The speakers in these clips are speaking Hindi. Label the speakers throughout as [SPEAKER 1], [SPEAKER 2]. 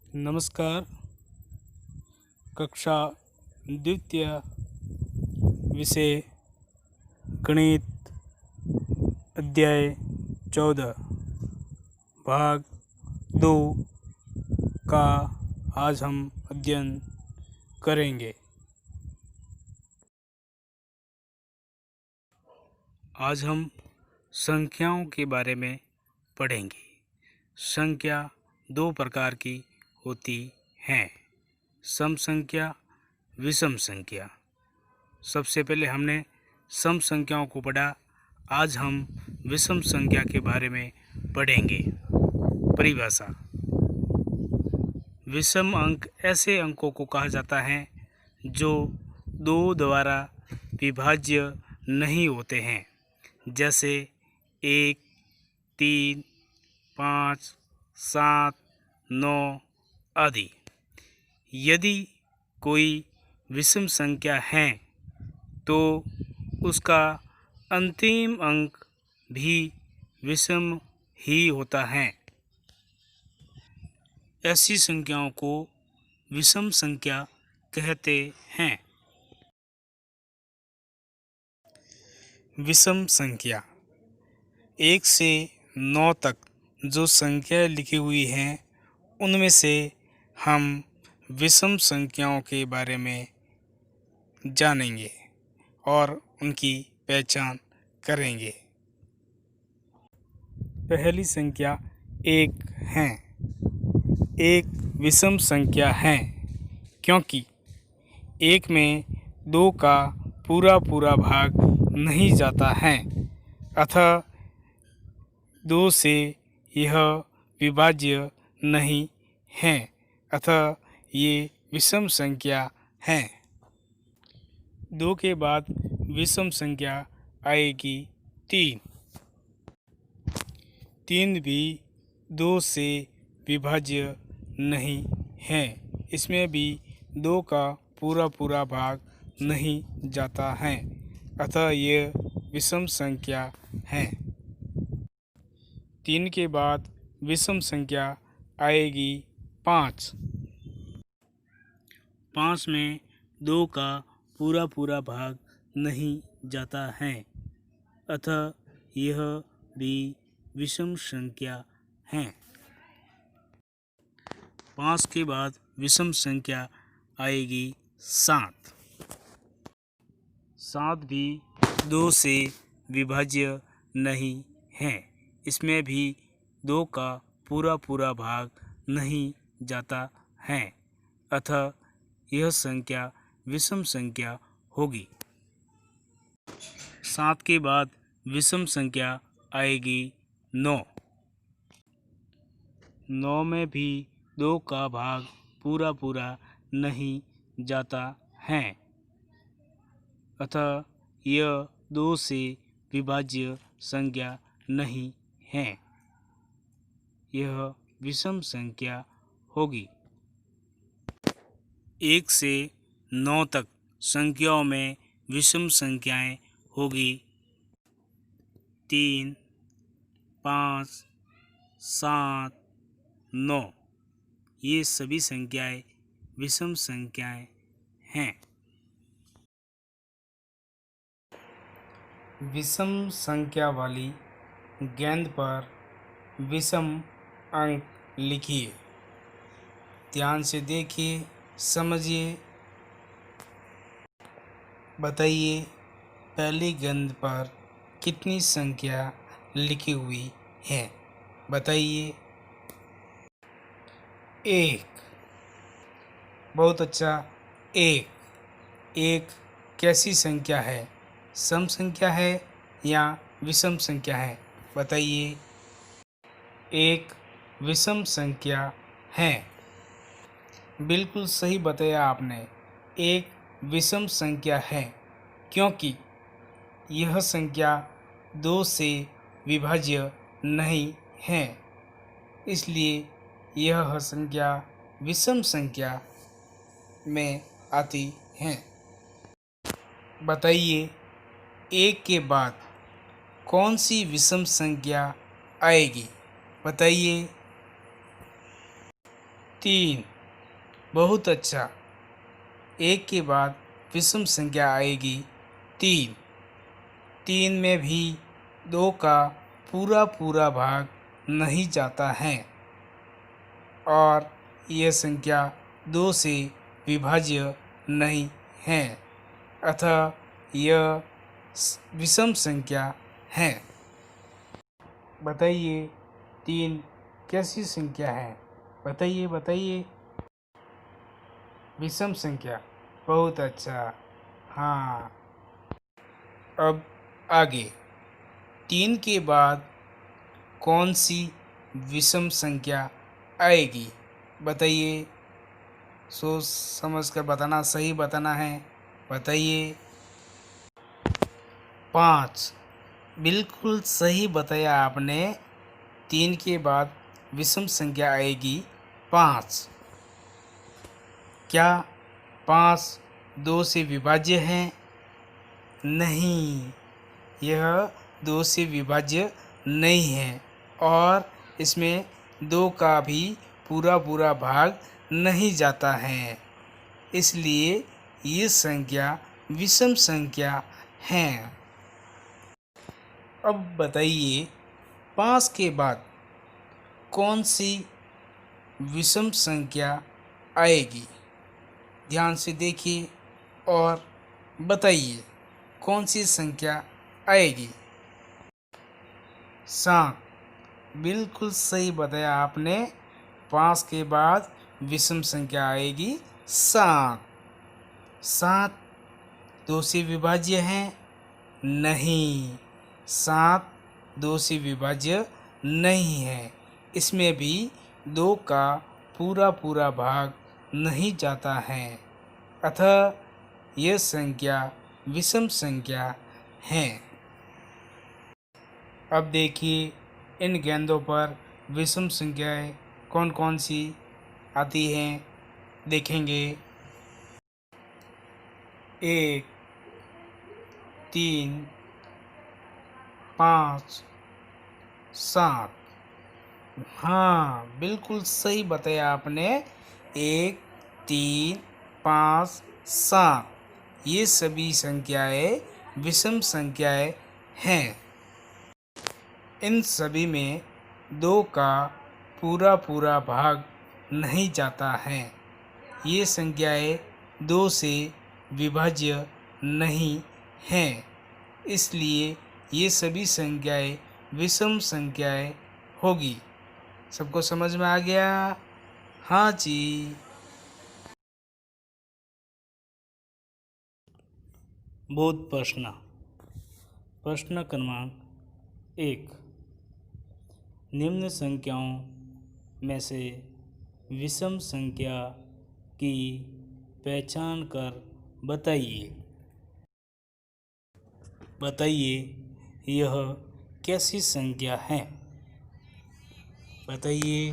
[SPEAKER 1] नमस्कार। कक्षा द्वितीय विषय गणित अध्याय 14 भाग 2 का आज हम अध्ययन करेंगे। आज हम संख्याओं के बारे में पढ़ेंगे। संख्या दो प्रकार की होती हैं, सम संख्या, विषम संख्या। सबसे पहले हमने सम संख्याओं को पढ़ा। आज हम विषम संख्या के बारे में पढ़ेंगे। परिभाषा: विषम अंक ऐसे अंकों को कहा जाता है जो दो द्वारा विभाज्य नहीं होते हैं, जैसे 1, 3, 5, 7, 9 आदि। यदि कोई विषम संख्या है तो उसका अंतिम अंक भी विषम ही होता है। ऐसी संख्याओं को विषम संख्या कहते हैं। विषम संख्या: 1 से 9 तक जो संख्याएं लिखी हुई हैं उनमें से हम विषम संख्याओं के बारे में जानेंगे और उनकी पहचान करेंगे। पहली संख्या 1 है। 1 विषम संख्या है क्योंकि 1 में 2 का पूरा भाग नहीं जाता है, अतः 2 से यह विभाज्य नहीं है, अतः ये विषम संख्या है। 2 के बाद विषम संख्या आएगी 3। 3 भी 2 से विभाज्य नहीं है, इसमें भी 2 का पूरा भाग नहीं जाता है, अतः यह विषम संख्या है। 3 के बाद विषम संख्या आएगी 5। 5 में 2 का पूरा भाग नहीं जाता है, अतः यह भी विषम संख्या है। 5 के बाद विषम संख्या आएगी 7। 7 भी 2 से विभाज्य नहीं है, इसमें भी 2 का पूरा भाग नहीं जाता है, अतः यह संख्या विषम संख्या होगी। 7 के बाद विषम संख्या आएगी 9। 9 में भी 2 का भाग पूरा नहीं जाता है, अतः यह 2 से विभाज्य संख्या नहीं है, यह विषम संख्या होगी। 1 से 9 तक संख्याओं में विषम संख्याएं होगी 3, 5, 7, 9। ये सभी संख्याएं विषम संख्याएं हैं। विषम संख्या वाली गेंद पर विषम अंक लिखिए। ध्यान से देखिए, समझिए, बताइए पहली गेंद पर कितनी संख्या लिखी हुई है। बताइए। 1। बहुत अच्छा। 1 कैसी संख्या है? सम संख्या है या विषम संख्या है? बताइए। 1 विषम संख्या है। बिल्कुल सही बताया आपने। 1 विषम संख्या है क्योंकि यह संख्या 2 से विभाज्य नहीं है, इसलिए यह संख्या विषम संख्या में आती है। बताइए 1 के बाद कौन सी विषम संख्या आएगी? बताइए। तीन। बहुत अच्छा। एक के बाद विषम संख्या आएगी तीन। तीन में भी दो का पूरा पूरा भाग नहीं जाता है और यह संख्या दो से विभाज्य नहीं है, अतः यह विषम संख्या है। बताइए तीन कैसी संख्या है? बताइए बताइए। विषम संख्या। बहुत अच्छा। हाँ। अब आगे, तीन के बाद कौन सी विषम संख्या आएगी? बताइए। सोच समझ कर बताना, सही बताना है। बताइए। पाँच। बिल्कुल सही बताया आपने। तीन के बाद विषम संख्या आएगी पाँच। क्या पाँच दो से विभाज्य है? नहीं, यह दो से विभाज्य नहीं है और इसमें दो का भी पूरा पूरा भाग नहीं जाता है, इसलिए ये संख्या विषम संख्या है। अब बताइए पाँच के बाद कौन सी विषम संख्या आएगी? ध्यान से देखिए और बताइए कौन सी संख्या आएगी? सात। बिल्कुल सही बताया आपने। पाँच के बाद विषम संख्या आएगी सात। सात दो से विभाज्य है? नहीं, सात दो से विभाज्य नहीं है। इसमें भी दो का पूरा पूरा भाग नहीं जाता है, अतः यह संख्या विषम संख्या है। अब देखिए इन गेंदों पर विषम संख्याएं कौन कौन सी आती हैं, देखेंगे। एक, तीन, पाँच, सात। हाँ, बिल्कुल सही बताया आपने। एक, तीन, पाँच, सात, ये सभी संख्याएं विषम संख्याएं हैं। इन सभी में दो का पूरा पूरा भाग नहीं जाता है। ये संख्याएं दो से विभाज्य नहीं हैं, इसलिए ये सभी संख्याएं विषम संख्याएं होगी। सबको समझ में आ गया? हाँ जी। बोध प्रश्न। प्रश्न क्रमांक 1। निम्न संख्याओं में से विषम संख्या की पहचान कर बताइए। बताइए यह कैसी संख्या है? बताइए।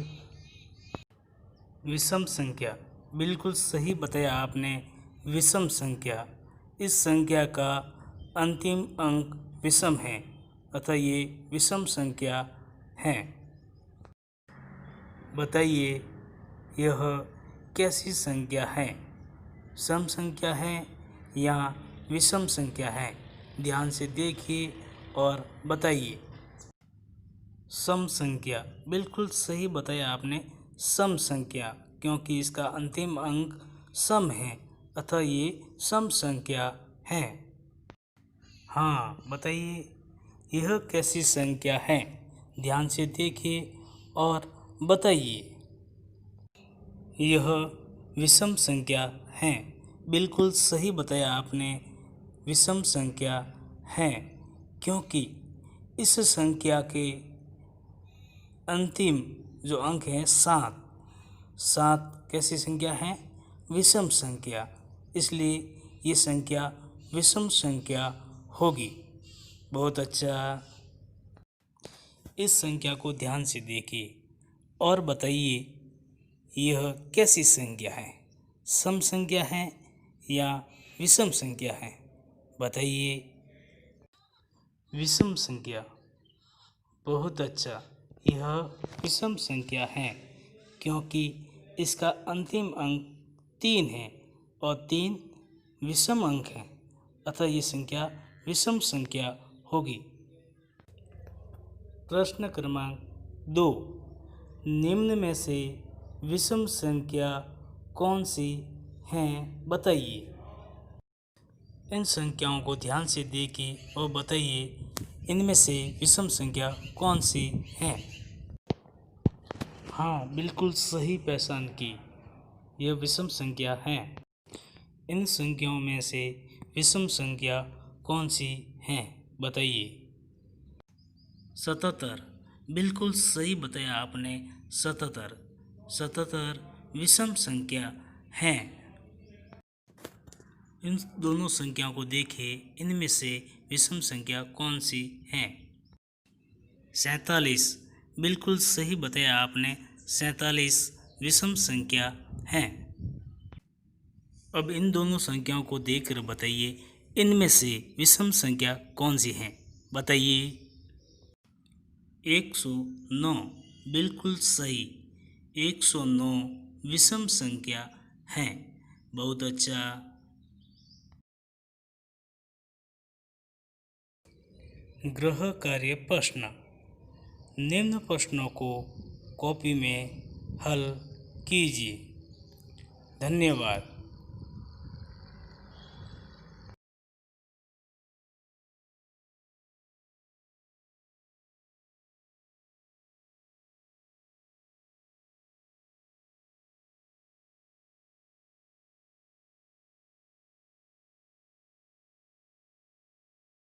[SPEAKER 1] विषम संख्या। बिल्कुल सही बताया आपने। विषम संख्या, इस संख्या का अंतिम अंक विषम है, अतः ये विषम संख्या है। बताइए यह कैसी संख्या है? सम संख्या है या विषम संख्या है? ध्यान से देखिए और बताइए। सम संख्या। बिल्कुल सही बताया आपने। सम संख्या, क्योंकि इसका अंतिम अंक सम है, अतः ये सम संख्या है। हाँ, बताइए यह कैसी संख्या है? ध्यान से देखिए और बताइए। यह विषम संख्या है। बिल्कुल सही बताया आपने। विषम संख्या है, क्योंकि इस संख्या के अंतिम जो अंक है सात, सात कैसी संख्या है? विषम संख्या, इसलिए ये संख्या विषम संख्या होगी। बहुत अच्छा। इस संख्या को ध्यान से देखिए और बताइए यह कैसी संख्या है? सम संख्या है या विषम संख्या है? बताइए। विषम संख्या। बहुत अच्छा, यह विषम संख्या है, क्योंकि इसका अंतिम अंक 3 है और 3 विषम अंक है, अतः ये संख्या विषम संख्या होगी। प्रश्न क्रमांक 2, निम्न में से विषम संख्या कौन सी हैं बताइए। इन संख्याओं को ध्यान से देखिए और बताइए इनमें से विषम संख्या कौन सी हैं। हाँ, बिल्कुल सही पहचान की, यह विषम संख्या हैं। इन संख्याओं में से विषम संख्या कौन सी हैं बताइए। 77, बिल्कुल सही बताया आपने। 77 विषम संख्या हैं। इन दोनों संख्याओं को देखिए, इनमें से विषम संख्या कौन सी हैं। 47, बिल्कुल सही बताया आपने। 47 विषम संख्या हैं। अब इन दोनों संख्याओं को देखकर बताइए इनमें से विषम संख्या कौन सी हैं बताइए। 109, बिल्कुल सही। 109 विषम संख्या हैं। बहुत अच्छा। गृह कार्य प्रश्न। निम्न प्रश्नों को कॉपी में हल कीजिए। धन्यवाद।